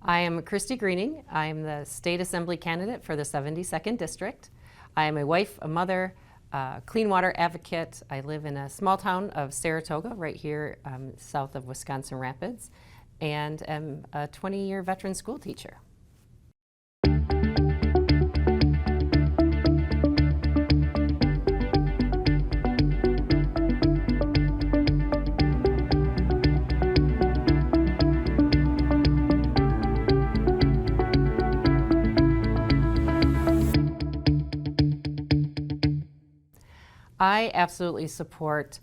I am Christy Greening. I am the State Assembly candidate for the 72nd District. I am a wife, a mother, a clean water advocate. I live in a small town of Saratoga, right here south of Wisconsin Rapids, and am a 20-year veteran school teacher. I absolutely support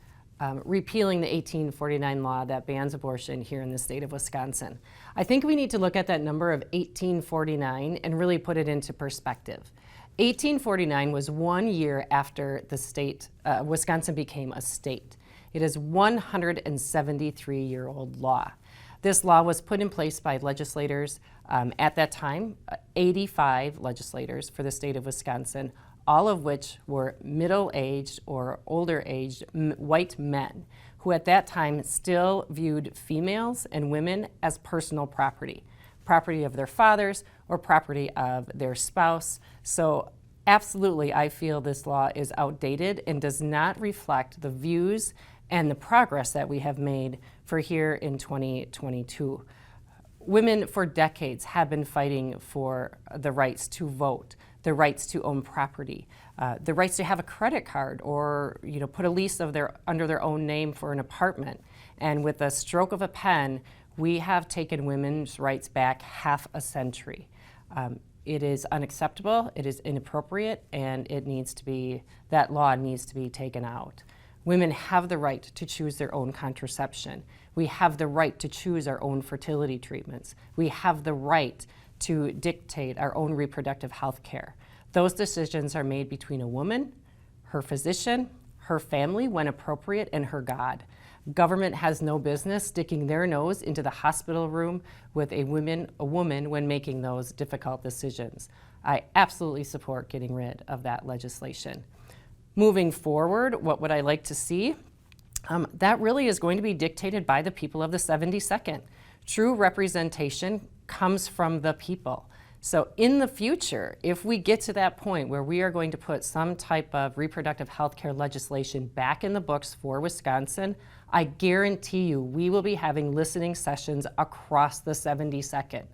repealing the 1849 law that bans abortion here in the state of Wisconsin. I think we need to look at that number of 1849 and really put it into perspective. 1849 was 1 year after the state, Wisconsin became a state. It is a 173-year-old law. This law was put in place by legislators at that time, 85 legislators for the state of Wisconsin, all of which were middle-aged or older-aged white men who at that time still viewed females and women as personal property, property of their fathers or property of their spouse. So absolutely, I feel this law is outdated and does not reflect the views and the progress that we have made for here in 2022. Women for decades have been fighting for the rights to vote, the rights to own property, the rights to have a credit card or put a lease of under their own name for an apartment. And with a stroke of a pen, we have taken women's rights back half a century. It is unacceptable, it is inappropriate, and that law needs to be taken out. Women have the right to choose their own contraception. We have the right to choose our own fertility treatments. We have the right to dictate our own reproductive health care. Those decisions are made between a woman, her physician, her family when appropriate, and her God. Government has no business sticking their nose into the hospital room with a woman when making those difficult decisions. I absolutely support getting rid of that legislation. Moving forward, what would I like to see? That really is going to be dictated by the people of the 72nd. True representation comes from the people. So in the future, if we get to that point where we are going to put some type of reproductive health care legislation back in the books for Wisconsin, I guarantee you we will be having listening sessions across the 72nd.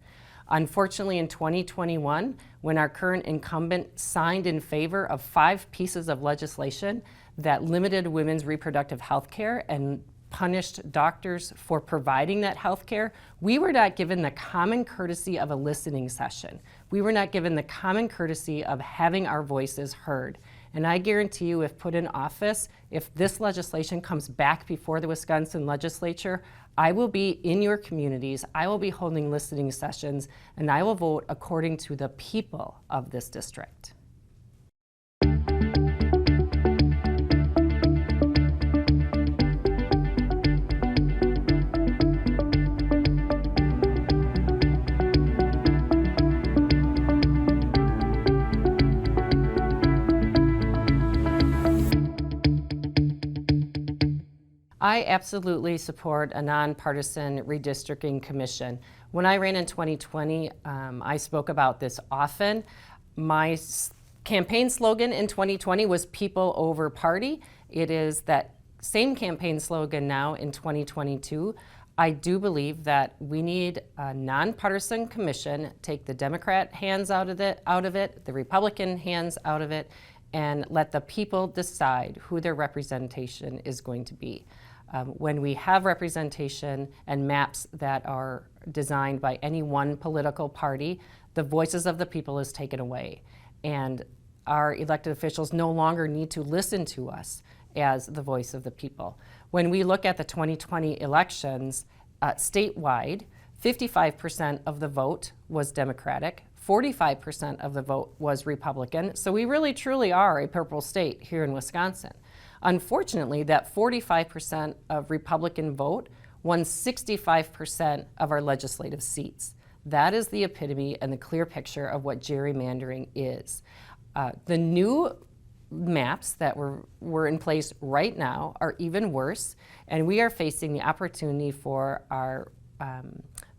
Unfortunately, in 2021, when our current incumbent signed in favor of 5 pieces of legislation that limited women's reproductive health care and punished doctors for providing that health care, we were not given the common courtesy of a listening session. We were not given the common courtesy of having our voices heard. And I guarantee you, if put in office, if this legislation comes back before the Wisconsin legislature, I will be in your communities, I will be holding listening sessions, and I will vote according to the people of this district. I absolutely support a nonpartisan redistricting commission. When I ran in 2020, I spoke about this often. My campaign slogan in 2020 was people over party. It is that same campaign slogan now in 2022. I do believe that we need a nonpartisan commission, take the Democrat hands out of it, the Republican hands out of it, and let the people decide who their representation is going to be. When we have representation and maps that are designed by any one political party, the voices of the people is taken away. And our elected officials no longer need to listen to us as the voice of the people. When we look at the 2020 elections, statewide, 55% of the vote was Democratic, 45% of the vote was Republican. So we really truly are a purple state here in Wisconsin. Unfortunately, that 45% of Republican vote won 65% of our legislative seats. That is the epitome and the clear picture of what gerrymandering is. The new maps that were in place right now are even worse, and we are facing the opportunity for our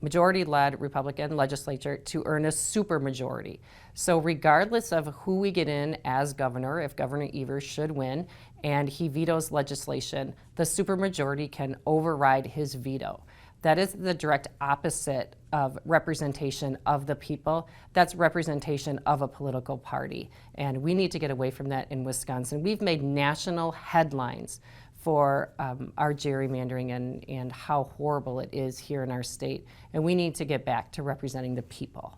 majority-led Republican legislature to earn a supermajority. So regardless of who we get in as governor, if Governor Evers should win and he vetoes legislation, the supermajority can override his veto. That is the direct opposite of representation of the people. That's representation of a political party. And we need to get away from that in Wisconsin. We've made national headlines for our gerrymandering and how horrible it is here in our state. And we need to get back to representing the people.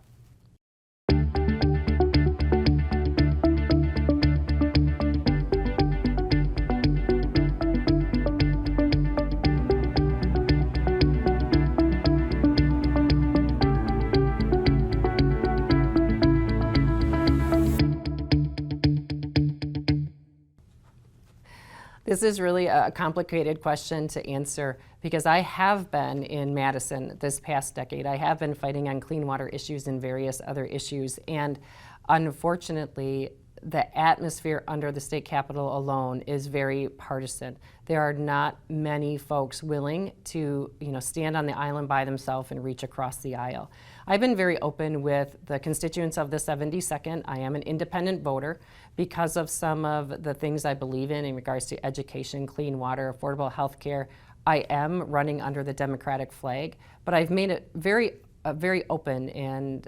This is really a complicated question to answer because I have been in Madison this past decade. I have been fighting on clean water issues and various other issues, and unfortunately, the atmosphere under the state capitol alone is very partisan. There are not many folks willing to, stand on the island by themselves and reach across the aisle. I've been very open with the constituents of the 72nd. I am an independent voter because of some of the things I believe in regards to education, clean water, affordable health care. I am running under the Democratic flag, but I've made it very open and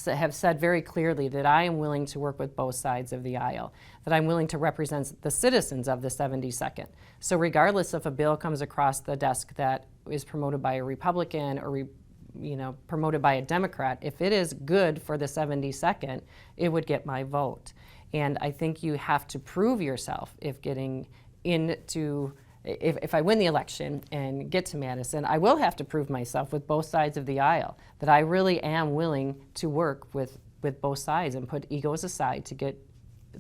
have said very clearly that I am willing to work with both sides of the aisle, that I'm willing to represent the citizens of the 72nd. So regardless if a bill comes across the desk that is promoted by a Republican or promoted by a Democrat, if it is good for the 72nd, it would get my vote. And I think you have to prove yourself if I win the election and get to Madison, I will have to prove myself with both sides of the aisle, that I really am willing to work with both sides and put egos aside to get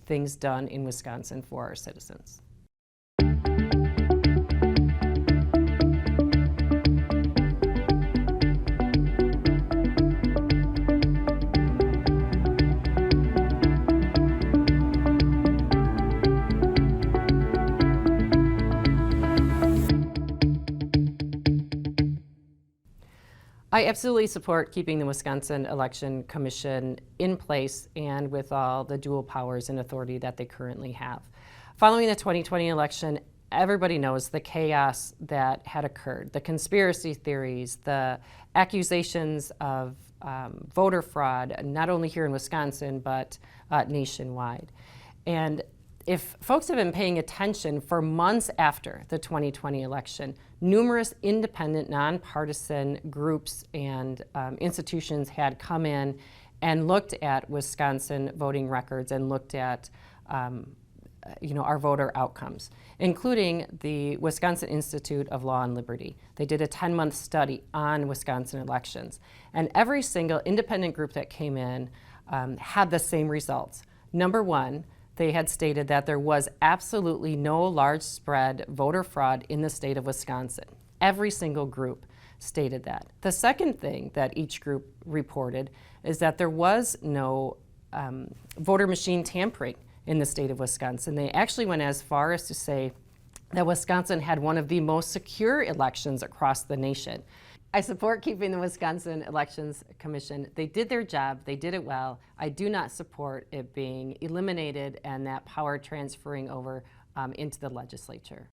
things done in Wisconsin for our citizens. I absolutely support keeping the Wisconsin Election Commission in place and with all the dual powers and authority that they currently have. Following the 2020 election, everybody knows the chaos that had occurred, the conspiracy theories, the accusations of voter fraud, not only here in Wisconsin, but nationwide. And if folks have been paying attention for months after the 2020 election, numerous independent, nonpartisan groups and institutions had come in and looked at Wisconsin voting records and looked at our voter outcomes, including the Wisconsin Institute of Law and Liberty. They did a 10-month study on Wisconsin elections, and every single independent group that came in had the same results. Number one, they had stated that there was absolutely no large spread voter fraud in the state of Wisconsin. Every single group stated that. The second thing that each group reported is that there was no voter machine tampering in the state of Wisconsin. They actually went as far as to say that Wisconsin had one of the most secure elections across the nation. I support keeping the Wisconsin Elections Commission. They did their job, they did it well. I do not support it being eliminated and that power transferring over into the legislature.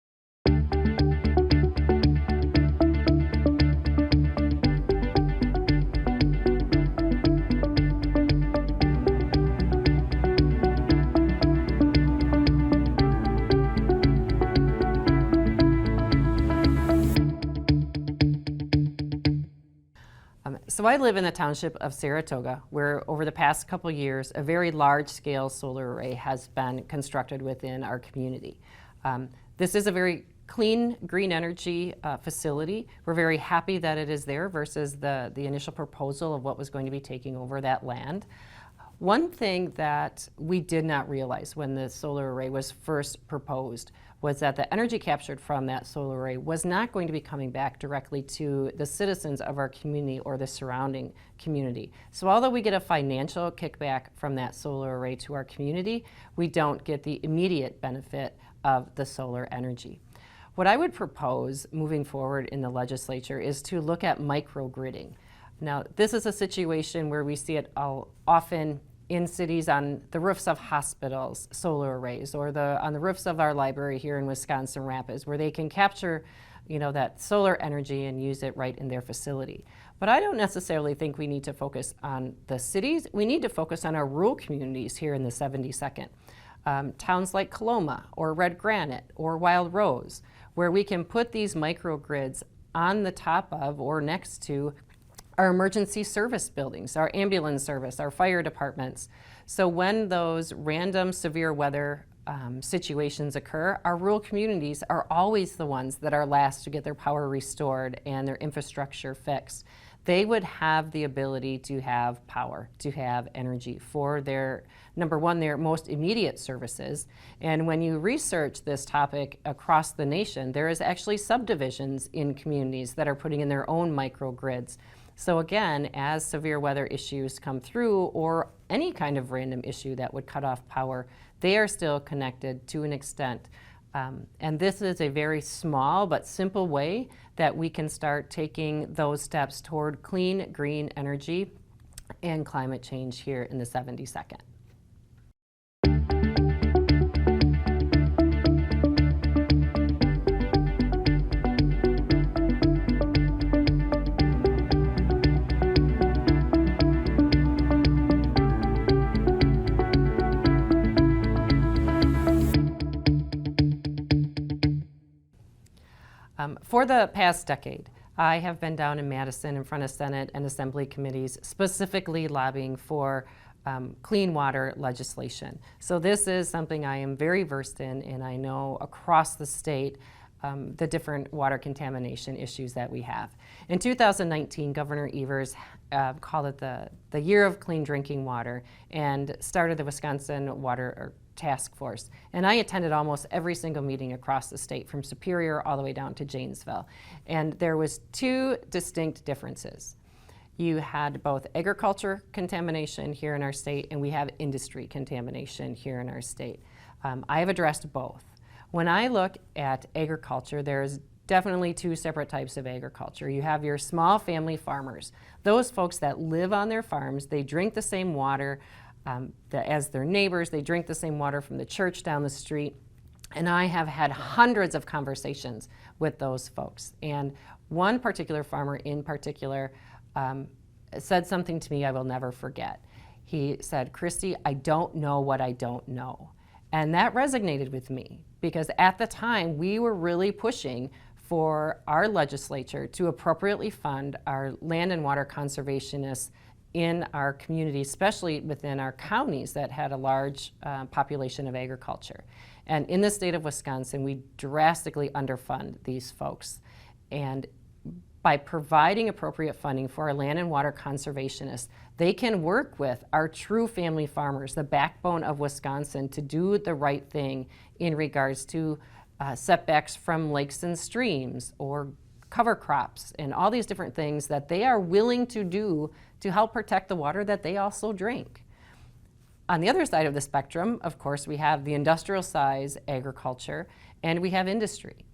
So I live in the township of Saratoga, where over the past couple years, a very large-scale solar array has been constructed within our community. This is a very clean, green energy facility. We're very happy that it is there versus the initial proposal of what was going to be taking over that land. One thing that we did not realize when the solar array was first proposed was that the energy captured from that solar array was not going to be coming back directly to the citizens of our community or the surrounding community. So although we get a financial kickback from that solar array to our community, we don't get the immediate benefit of the solar energy. What I would propose moving forward in the legislature is to look at microgridding. Now, this is a situation where we see it often in cities on the roofs of hospitals, solar arrays, or on the roofs of our library here in Wisconsin Rapids, where they can capture that solar energy and use it right in their facility. But I don't necessarily think we need to focus on the cities. We need to focus on our rural communities here in the 72nd. Towns like Coloma or Red Granite or Wild Rose, where we can put these microgrids on the top of or next to our emergency service buildings, our ambulance service, our fire departments. So when those random severe weather situations occur, our rural communities are always the ones that are last to get their power restored and their infrastructure fixed. They would have the ability to have power, to have energy for their, number one, their most immediate services. And when you research this topic across the nation, there is actually subdivisions in communities that are putting in their own microgrids. So again, as severe weather issues come through or any kind of random issue that would cut off power, they are still connected to an extent. And this is a very small but simple way that we can start taking those steps toward clean, green energy and climate change here in the 72nd. For the past decade, I have been down in Madison in front of Senate and Assembly committees specifically lobbying for clean water legislation. So this is something I am very versed in, and I know across the state the different water contamination issues that we have. In 2019, Governor Evers called it the Year of Clean Drinking Water and started the Wisconsin Water Task Force. And I attended almost every single meeting across the state, from Superior all the way down to Janesville. And there was two distinct differences. You had both agriculture contamination here in our state, and we have industry contamination here in our state. I have addressed both. When I look at agriculture, there's definitely two separate types of agriculture. You have your small family farmers, those folks that live on their farms. They drink the same water as their neighbors. They drink the same water from the church down the street. And I have had hundreds of conversations with those folks. And one particular farmer in particular said something to me I will never forget. He said, "Christy, I don't know what I don't know." And that resonated with me, because at the time we were really pushing for our legislature to appropriately fund our land and water conservationists in our community, especially within our counties that had a large population of agriculture. And in the state of Wisconsin, we drastically underfund these folks. And by providing appropriate funding for our land and water conservationists, they can work with our true family farmers, the backbone of Wisconsin, to do the right thing in regards to setbacks from lakes and streams or cover crops and all these different things that they are willing to do to help protect the water that they also drink. On the other side of the spectrum, of course, we have the industrial size agriculture and we have industry.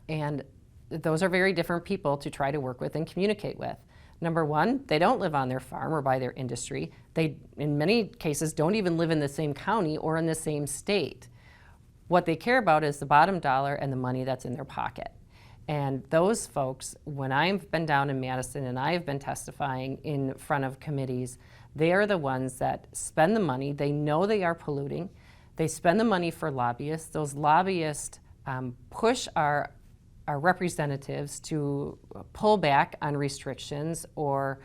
And those are very different people to try to work with and communicate with. Number one, they don't live on their farm or by their industry. They, in many cases, don't even live in the same county or in the same state. What they care about is the bottom dollar and the money that's in their pocket. And those folks, when I've been down in Madison and I've been testifying in front of committees, they are the ones that spend the money. They know they are polluting. They spend the money for lobbyists. Those lobbyists push our representatives to pull back on restrictions or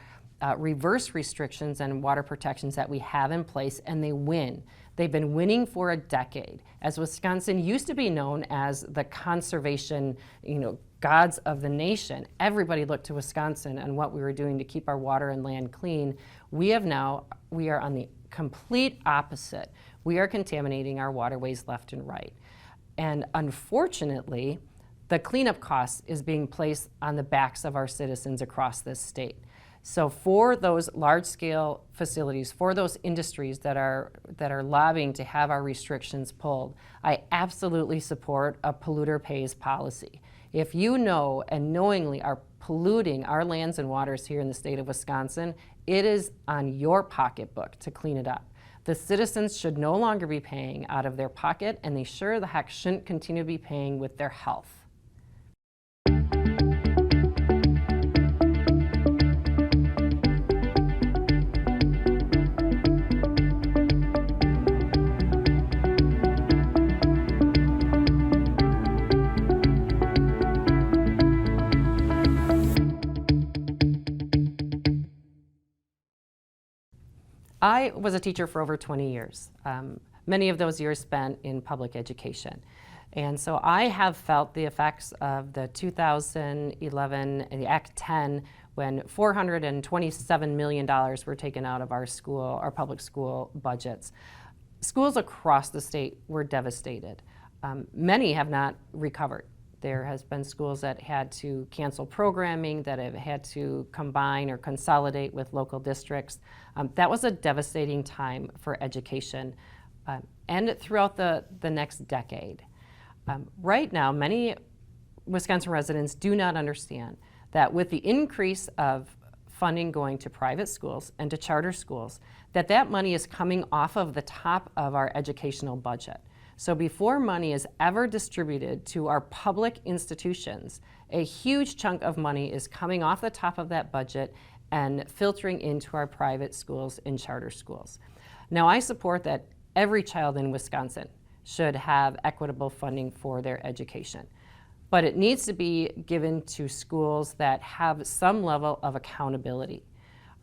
reverse restrictions and water protections that we have in place, and they win. They've been winning for a decade. As Wisconsin used to be known as the conservation, gods of the nation, everybody looked to Wisconsin and what we were doing to keep our water and land clean. We are on the complete opposite. We are contaminating our waterways left and right. And unfortunately, the cleanup cost is being placed on the backs of our citizens across this state. So for those large-scale facilities, for those industries that are lobbying to have our restrictions pulled, I absolutely support a polluter pays policy. If you know and knowingly are polluting our lands and waters here in the state of Wisconsin, it is on your pocketbook to clean it up. The citizens should no longer be paying out of their pocket, and they sure the heck shouldn't continue to be paying with their health. I was a teacher for over 20 years, many of those years spent in public education. And so I have felt the effects of the 2011 and the Act 10 when $427 million were taken out of our public school budgets. Schools across the state were devastated. Many have not recovered. There has been schools that had to cancel programming, that have had to combine or consolidate with local districts. That was a devastating time for education and throughout the next decade. Right now, many Wisconsin residents do not understand that with the increase of funding going to private schools and to charter schools, that money is coming off of the top of our educational budget. So before money is ever distributed to our public institutions, a huge chunk of money is coming off the top of that budget and filtering into our private schools and charter schools. Now, I support that every child in Wisconsin should have equitable funding for their education, but it needs to be given to schools that have some level of accountability.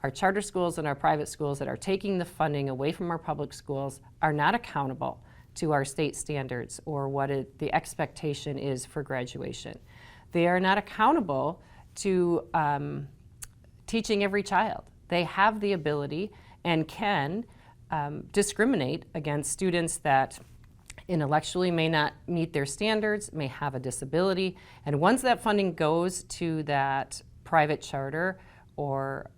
Our charter schools and our private schools that are taking the funding away from our public schools are not accountable to our state standards or what the expectation is for graduation. They are not accountable to teaching every child. They have the ability and can discriminate against students that intellectually may not meet their standards, may have a disability, and once that funding goes to that private charter or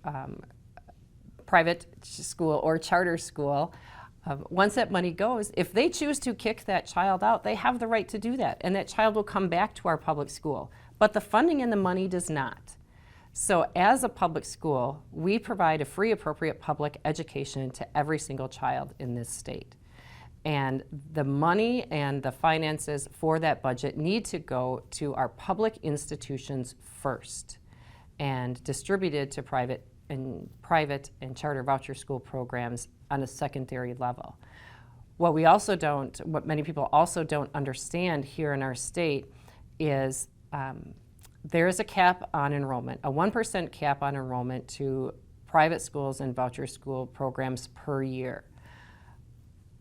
private school or charter school, once that money goes, if they choose to kick that child out, they have the right to do that, and that child will come back to our public school. But the funding and the money does not. So as a public school, we provide a free, appropriate public education to every single child in this state. And the money and the finances for that budget need to go to our public institutions first and distributed to private and charter voucher school programs on a secondary level. What many people also don't understand here in our state is there is a cap on enrollment, a 1% cap on enrollment to private schools and voucher school programs per year.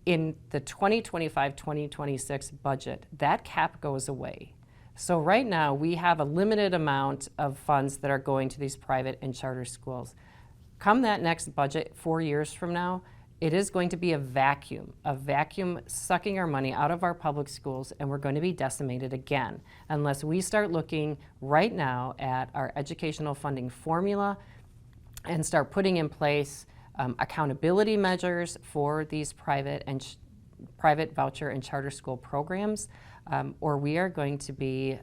In the 2025-2026 budget, that cap goes away. So right now, we have a limited amount of funds that are going to these private and charter schools. Come that next budget, 4 years from now, it is going to be a vacuum sucking our money out of our public schools, and we're going to be decimated again unless we start looking right now at our educational funding formula and start putting in place accountability measures for these private voucher and charter school programs, or we are going to be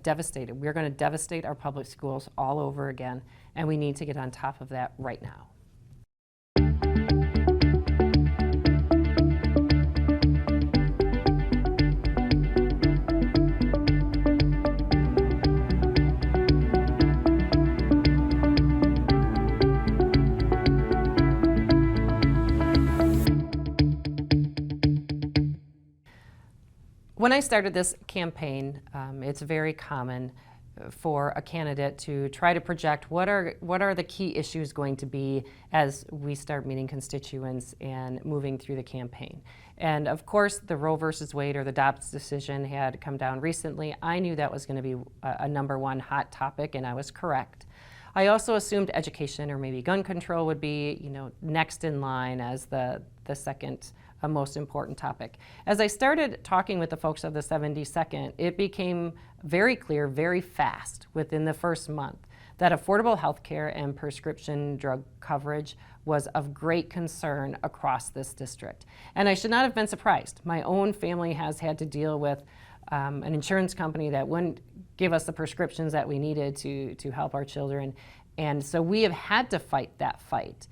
devastated. We're going to devastate our public schools all over again, and we need to get on top of that right now. When I started this campaign, it's very common for a candidate to try to project what are the key issues going to be as we start meeting constituents and moving through the campaign. And of course, the Roe versus Wade or the Dobbs decision had come down recently. I knew that was going to be a #1 hot topic, and I was correct. I also assumed education or maybe gun control would be, next in line as the second most important topic. As I started talking with the folks of the 72nd, it became very clear very fast within the first month that affordable health care and prescription drug coverage was of great concern across this district. And I should not have been surprised. My own family has had to deal with an insurance company that wouldn't give us the prescriptions that we needed to help our children. And so we have had to fight that fight.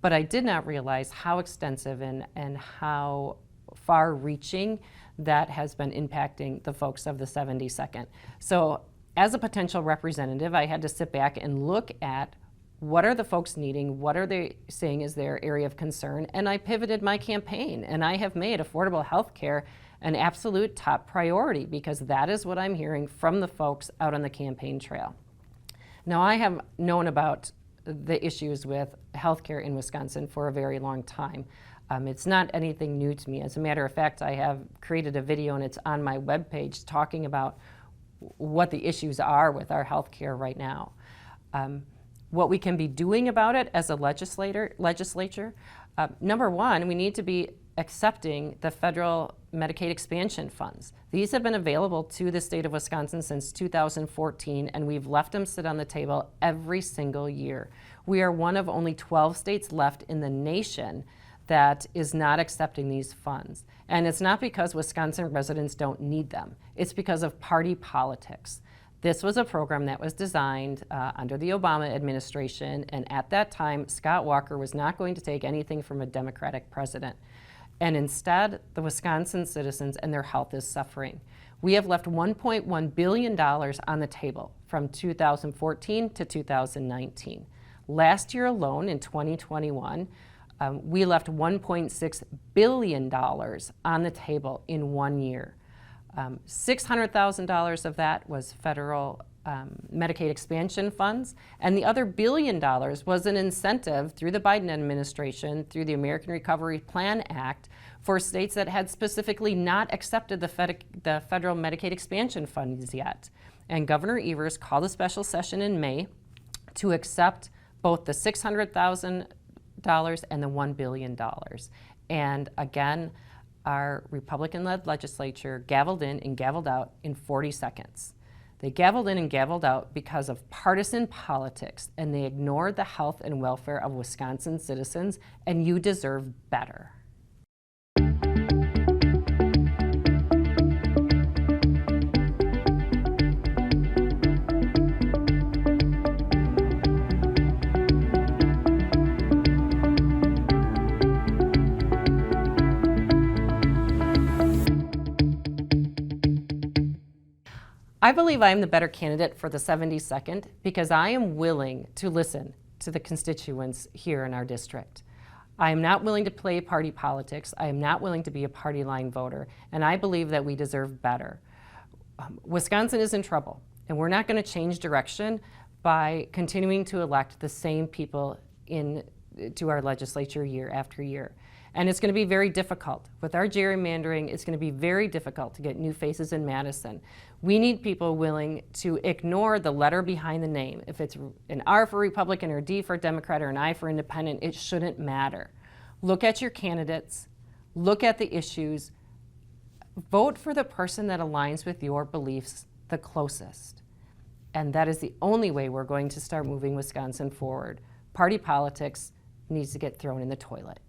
But I did not realize how extensive and how far-reaching that has been impacting the folks of the 72nd. So as a potential representative, I had to sit back and look at what are the folks needing, what are they saying is their area of concern, and I pivoted my campaign, and I have made affordable health care an absolute top priority because that is what I'm hearing from the folks out on the campaign trail. Now, I have known about the issues with healthcare in Wisconsin for a very long time. It's not anything new to me. As a matter of fact, I have created a video and it's on my webpage talking about what the issues are with our healthcare right now. What we can be doing about it as a legislature, number one, we need to be accepting the federal Medicaid expansion funds. These have been available to the state of Wisconsin since 2014, and we've left them sit on the table every single year. We are one of only 12 states left in the nation that is not accepting these funds. And it's not because Wisconsin residents don't need them. It's because of party politics. This was a program that was designed under the Obama administration, and at that time, Scott Walker was not going to take anything from a Democratic president. And instead, the Wisconsin citizens and their health is suffering. We have left $1.1 billion on the table from 2014 to 2019. Last year alone, in 2021, we left $1.6 billion on the table in 1 year. $600,000 of that was federal Medicaid expansion funds, and the other $1 billion was an incentive through the Biden administration, through the American Recovery Plan Act, for states that had specifically not accepted the federal Medicaid expansion funds yet. And Governor Evers called a special session in May to accept both the $600,000 and the $1 billion. And again, our Republican-led legislature gavelled in and gavelled out in 40 seconds. They gavelled in and gavelled out because of partisan politics, and they ignored the health and welfare of Wisconsin citizens, and you deserve better. I believe I am the better candidate for the 72nd because I am willing to listen to the constituents here in our district. I am not willing to play party politics. I am not willing to be a party line voter, and I believe that we deserve better. Wisconsin is in trouble, and we're not going to change direction by continuing to elect the same people to our legislature year after year. And it's going to be very difficult. With our gerrymandering, it's going to be very difficult to get new faces in Madison. We need people willing to ignore the letter behind the name. If it's an R for Republican or D for Democrat or an I for Independent, it shouldn't matter. Look at your candidates, look at the issues, vote for the person that aligns with your beliefs the closest. And that is the only way we're going to start moving Wisconsin forward. Party politics needs to get thrown in the toilet.